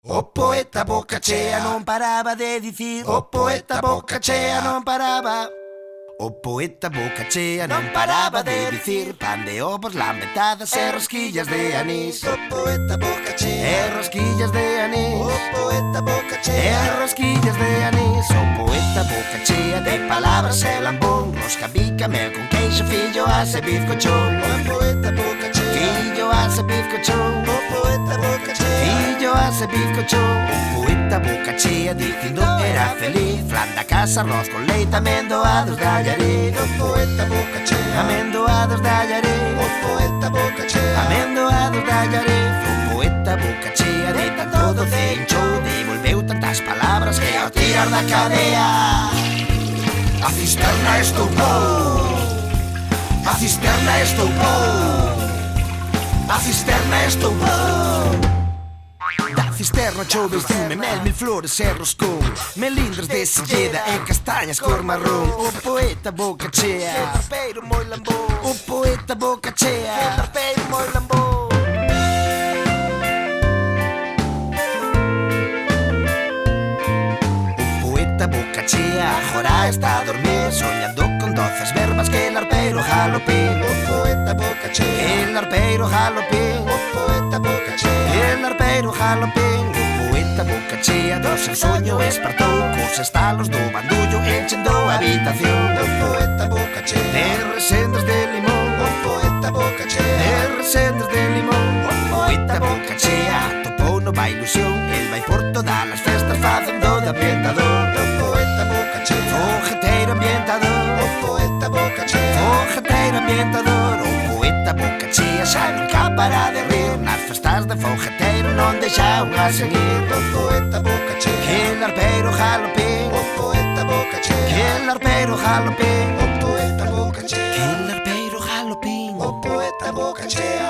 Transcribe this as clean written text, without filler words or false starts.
O poeta boca chea non paraba de dicir. O poeta boca chea non paraba. O poeta boca chea non paraba de dicir. Pan de ovos, lambetadas e rosquillas de anís. O poeta boca chea e rosquillas de anís. O poeta boca chea e rosquillas de anís. O poeta boca chea de palabras e lambón. Rosca bica, mel con queixo, fillo ase bizcochón. O poeta boca chea fillo ase bizcochón. O poeta boca chea fillo ase bizcochón. O poeta boca chea dicindo era feliz. Flan da casa, arroz con leite, amendoados de Allariz. O poeta boca chea amendoados de Allariz. O poeta boca chea amendoados de Allariz. O poeta boca chea de tanto doce hinchou. Devolveu tantas palabras que ao tirar da cadea a cisterna estoupou. A cisterna estoupou. A cisterna estoupou. Da cisterna chove estume, mel, mil flores e roscón. Melindres de silleda e castañas cor marrón. O poeta boca chea el arpeiro moi lambón. O poeta boca chea el arpeiro moi lambón. O poeta boca chea agora está a dormir, soñando con doces verbas que el arpeiro jalopín. O poeta boca chea el arpeiro jalopín. O poeta boca chea el arpeiro jalopín. O poeta boca chea do seu soño espartou, cos estalos do bandullo enchendo a habitación. O poeta boca chea de resendas de limón. O poeta boca chea de resendas de limón. O poeta boca chea topou nova ilusión. El vai por todas as festas facendo de ambientador. O poeta boca chea fogueteiro ambientador. O poeta boca chea fogueteiro ambientador. O poeta boca chea xa nunca para de rir. Nas festas de fogueteiro non deixa unha seguir. O poeta boca chea el arpeiro jalopín. O poeta boca chea el arpeiro jalopín. O poeta boca chea el arpeiro jalopín. O poeta boca chea